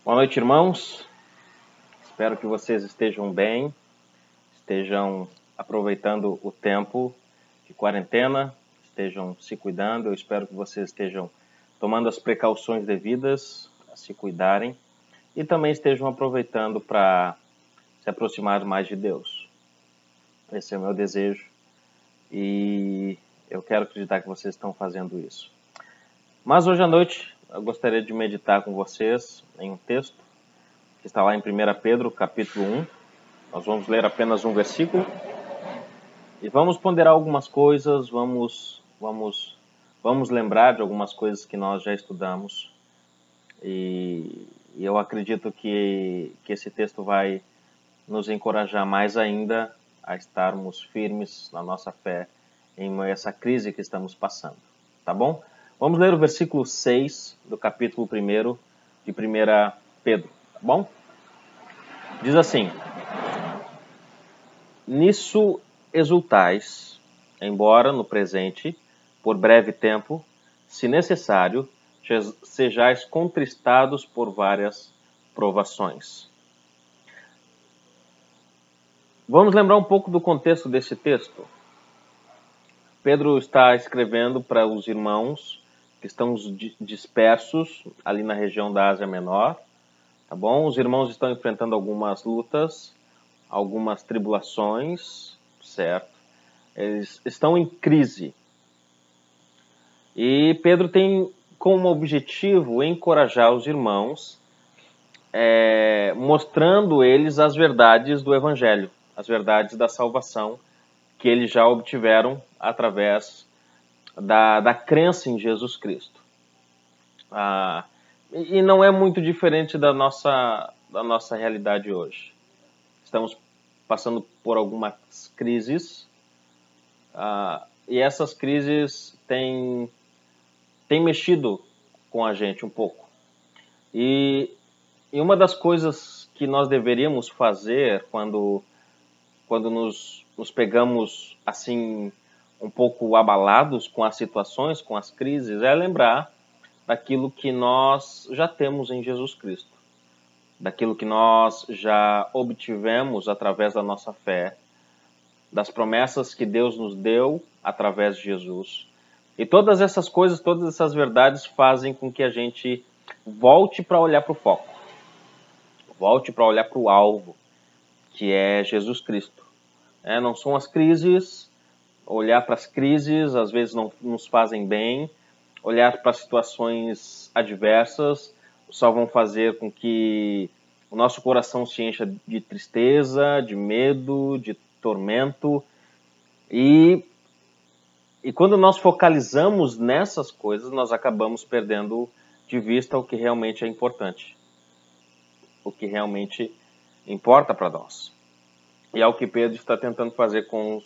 Boa noite, irmãos. Espero que vocês estejam bem, estejam aproveitando o tempo de quarentena, estejam se cuidando. Eu espero que vocês estejam tomando as precauções devidas a se cuidarem e também estejam aproveitando para se aproximar mais de Deus. Esse é o meu desejo e eu quero acreditar que vocês estão fazendo isso. Mas hoje à noite eu gostaria de meditar com vocês em um texto que está lá em 1 Pedro, capítulo 1. Nós vamos ler apenas um versículo e vamos ponderar algumas coisas, vamos lembrar de algumas coisas que nós já estudamos. E eu acredito que esse texto vai nos encorajar mais ainda a estarmos firmes na nossa fé em meio a essa crise que estamos passando. Tá bom? Vamos ler o versículo 6 do capítulo 1 de 1 Pedro, tá bom? Diz assim: Nisso exultais, embora no presente, por breve tempo, se necessário, sejais contristados por várias provações. Vamos lembrar um pouco do contexto desse texto. Pedro está escrevendo para os irmãos que estão dispersos ali na região da Ásia Menor, tá bom? Os irmãos estão enfrentando algumas lutas, algumas tribulações, certo? Eles estão em crise. E Pedro tem como objetivo encorajar os irmãos, mostrando eles as verdades do Evangelho, as verdades da salvação que eles já obtiveram através da crença em Jesus Cristo. E não é muito diferente da nossa realidade hoje. Estamos passando por algumas crises, e essas crises têm mexido com a gente um pouco. E uma das coisas que nós deveríamos fazer quando nos pegamos assim um pouco abalados com as situações, com as crises, é lembrar daquilo que nós já temos em Jesus Cristo, daquilo que nós já obtivemos através da nossa fé, das promessas que Deus nos deu através de Jesus. E todas essas coisas, todas essas verdades fazem com que a gente volte para olhar para o foco, volte para olhar para o alvo, que é Jesus Cristo. Não são as crises. Olhar para as crises às vezes não nos fazem bem. Olhar para situações adversas só vão fazer com que o nosso coração se encha de tristeza, de medo, de tormento. E quando nós focalizamos nessas coisas, nós acabamos perdendo de vista o que realmente é importante, o que realmente importa para nós. E é o que Pedro está tentando fazer com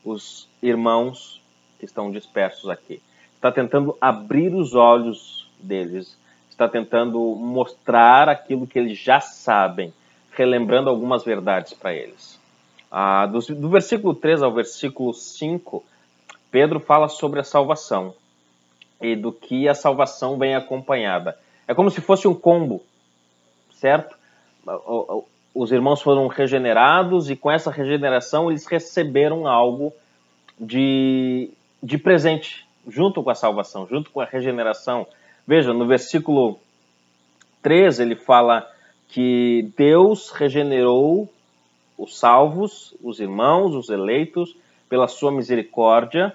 os irmãos que estão dispersos aqui. Está tentando abrir os olhos deles, está tentando mostrar aquilo que eles já sabem, relembrando algumas verdades para eles. Do versículo 3 ao versículo 5, Pedro fala sobre a salvação e do que a salvação vem acompanhada. É como se fosse um combo, certo? Os irmãos foram regenerados e com essa regeneração eles receberam algo de presente, junto com a salvação, junto com a regeneração. Veja, no versículo 3 ele fala que Deus regenerou os salvos, os irmãos, os eleitos, pela sua misericórdia,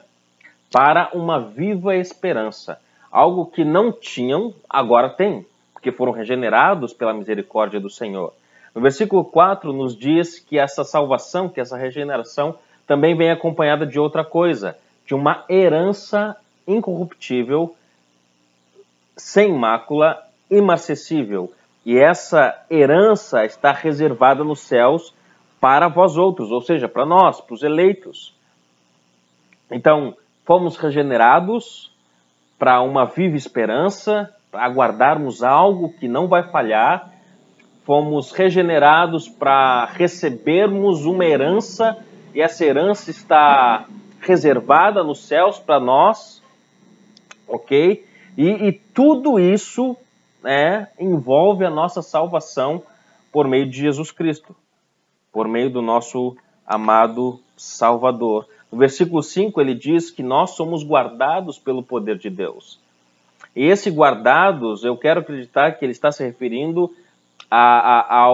para uma viva esperança. Algo que não tinham, agora tem, porque foram regenerados pela misericórdia do Senhor. No versículo 4 nos diz que essa salvação, que essa regeneração, também vem acompanhada de outra coisa, de uma herança incorruptível, sem mácula, imarcessível. E essa herança está reservada nos céus para vós outros, ou seja, para nós, para os eleitos. Então, fomos regenerados para uma viva esperança, para aguardarmos algo que não vai falhar. Fomos regenerados para recebermos uma herança, e essa herança está reservada nos céus para nós, ok? E tudo isso envolve a nossa salvação por meio de Jesus Cristo, por meio do nosso amado Salvador. No versículo 5 ele diz que nós somos guardados pelo poder de Deus. E esse guardados, eu quero acreditar que ele está se referindo à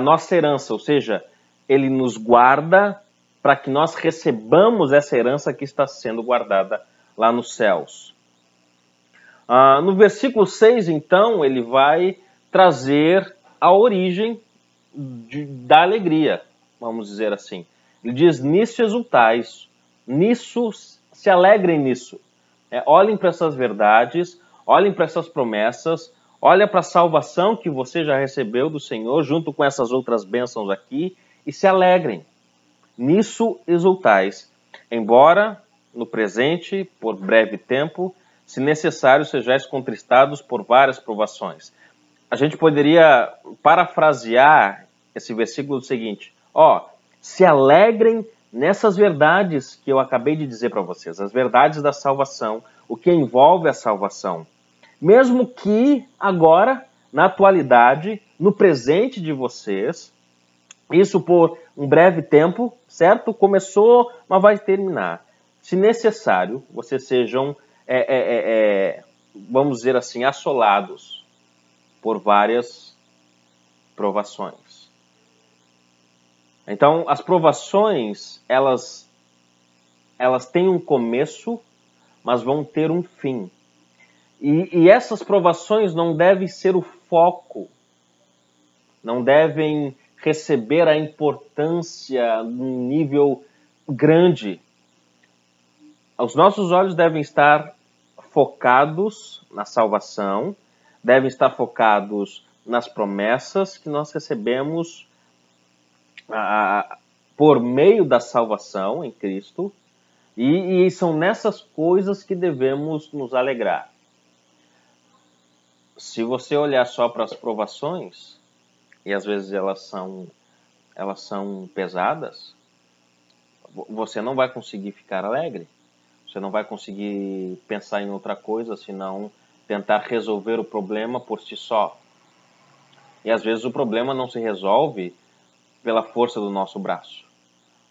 nossa herança, ou seja, ele nos guarda para que nós recebamos essa herança que está sendo guardada lá nos céus. No versículo 6, então, ele vai trazer a origem da alegria, vamos dizer assim. Ele diz, nisso exultais, nisso, se alegrem nisso. Olhem para essas verdades, olhem para essas promessas, olhem para a salvação que você já recebeu do Senhor, junto com essas outras bênçãos aqui, e se alegrem. Nisso exultais, embora no presente, por breve tempo, se necessário, sejais contristados por várias provações. A gente poderia parafrasear esse versículo seguinte, se alegrem nessas verdades que eu acabei de dizer para vocês, as verdades da salvação, o que envolve a salvação. Mesmo que agora, na atualidade, no presente de vocês, isso por um breve tempo, certo? Começou, mas vai terminar. Se necessário, vocês sejam, vamos dizer assim, assolados por várias provações. Então, as provações, elas têm um começo, mas vão ter um fim. E essas provações não devem ser o foco, não devem receber a importância num nível grande. Os nossos olhos devem estar focados na salvação, devem estar focados nas promessas que nós recebemos por meio da salvação em Cristo, e são nessas coisas que devemos nos alegrar. Se você olhar só para as provações, e às vezes elas são pesadas, você não vai conseguir ficar alegre. Você não vai conseguir pensar em outra coisa, senão tentar resolver o problema por si só. E às vezes o problema não se resolve pela força do nosso braço.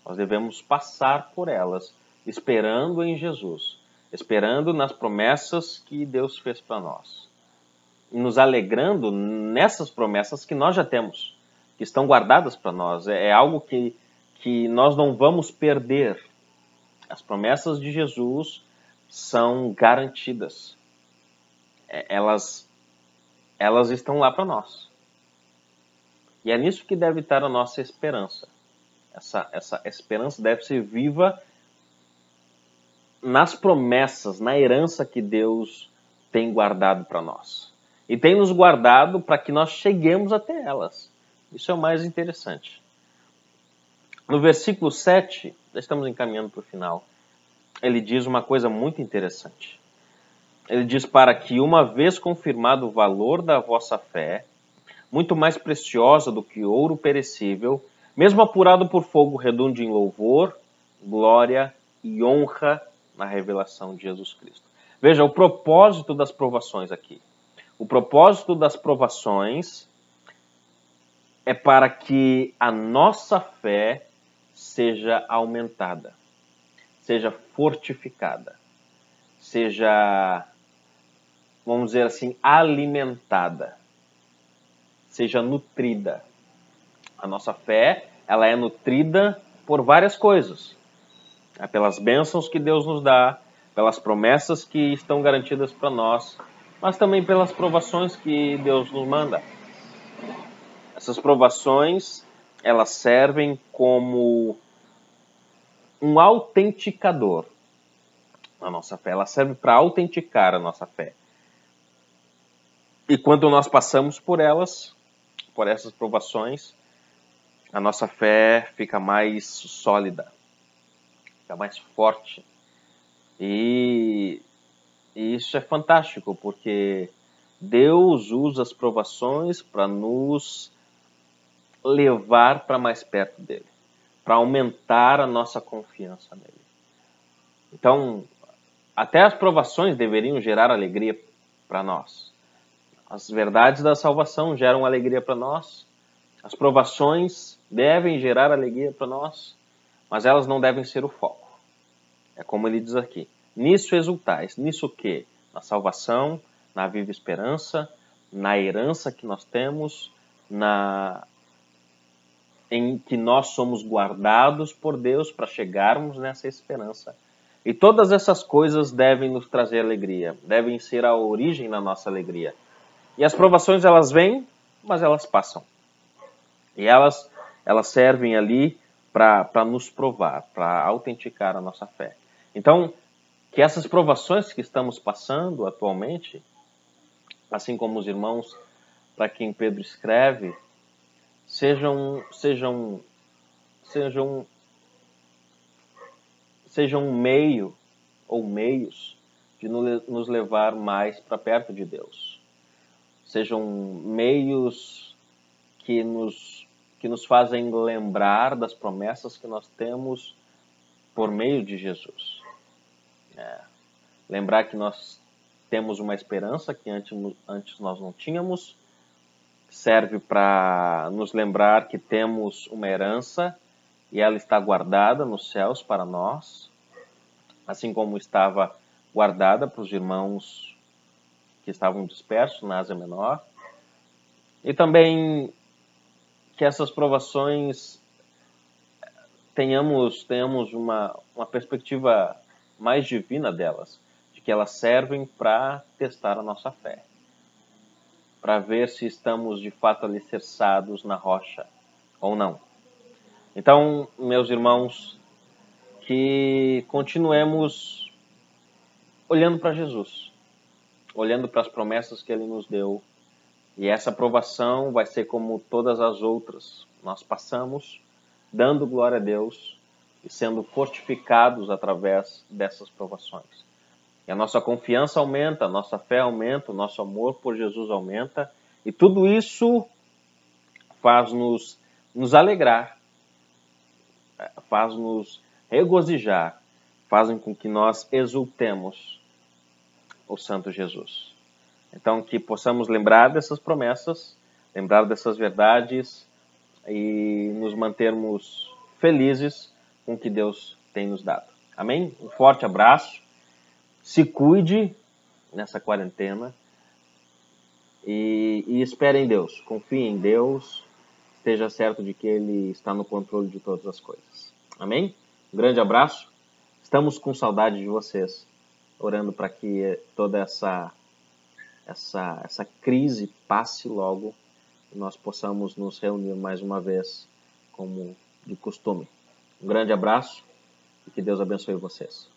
Nós devemos passar por elas, esperando em Jesus, esperando nas promessas que Deus fez para nós. E nos alegrando nessas promessas que nós já temos, que estão guardadas para nós. É algo que nós não vamos perder. As promessas de Jesus são garantidas. Elas estão lá para nós. E é nisso que deve estar a nossa esperança. Essa esperança deve ser viva nas promessas, na herança que Deus tem guardado para nós. E tem nos guardado para que nós cheguemos até elas. Isso é o mais interessante. No versículo 7, já estamos encaminhando para o final, ele diz uma coisa muito interessante. Ele diz, para que uma vez confirmado o valor da vossa fé, muito mais preciosa do que ouro perecível, mesmo apurado por fogo, redunde em louvor, glória e honra na revelação de Jesus Cristo. Veja, o propósito das provações aqui. O propósito das provações é para que a nossa fé seja aumentada, seja fortificada, seja, vamos dizer assim, alimentada, seja nutrida. A nossa fé, ela é nutrida por várias coisas. Pelas bênçãos que Deus nos dá, pelas promessas que estão garantidas para nós, mas também pelas provações que Deus nos manda. Essas provações, elas servem como um autenticador na nossa fé. Ela serve para autenticar a nossa fé. E quando nós passamos por elas, por essas provações, a nossa fé fica mais sólida, fica mais forte. E isso é fantástico, porque Deus usa as provações para nos levar para mais perto dele, para aumentar a nossa confiança nele. Então, até as provações deveriam gerar alegria para nós. As verdades da salvação geram alegria para nós. As provações devem gerar alegria para nós, mas elas não devem ser o foco. É como ele diz aqui. Nisso exultais. Nisso o quê? Na salvação, na viva esperança, na herança que nós temos, em que nós somos guardados por Deus para chegarmos nessa esperança. E todas essas coisas devem nos trazer alegria, devem ser a origem da nossa alegria. E as provações, elas vêm, mas elas passam. E elas servem ali para nos provar, para autenticar a nossa fé. Então, que essas provações que estamos passando atualmente, assim como os irmãos para quem Pedro escreve, sejam um meio ou meios de nos levar mais para perto de Deus. Sejam meios que nos fazem lembrar das promessas que nós temos por meio de Jesus. Lembrar que nós temos uma esperança que antes nós não tínhamos. Serve para nos lembrar que temos uma herança e ela está guardada nos céus para nós, assim como estava guardada para os irmãos que estavam dispersos na Ásia Menor. E também que essas provações tenhamos uma perspectiva mais divina delas, de que elas servem para testar a nossa fé, para ver se estamos de fato alicerçados na rocha ou não. Então, meus irmãos, que continuemos olhando para Jesus, olhando para as promessas que Ele nos deu, e essa provação vai ser como todas as outras. Nós passamos dando glória a Deus e sendo fortificados através dessas provações. E a nossa confiança aumenta, a nossa fé aumenta, o nosso amor por Jesus aumenta, e tudo isso faz-nos alegrar, faz-nos regozijar, fazem com que nós exultemos o Santo Jesus. Então, que possamos lembrar dessas promessas, lembrar dessas verdades e nos mantermos felizes com o que Deus tem nos dado. Amém? Um forte abraço. Se cuide nessa quarentena e espere em Deus. Confie em Deus. Esteja certo de que Ele está no controle de todas as coisas. Amém? Um grande abraço. Estamos com saudade de vocês, orando para que toda essa crise passe logo e nós possamos nos reunir mais uma vez como de costume. Um grande abraço e que Deus abençoe vocês.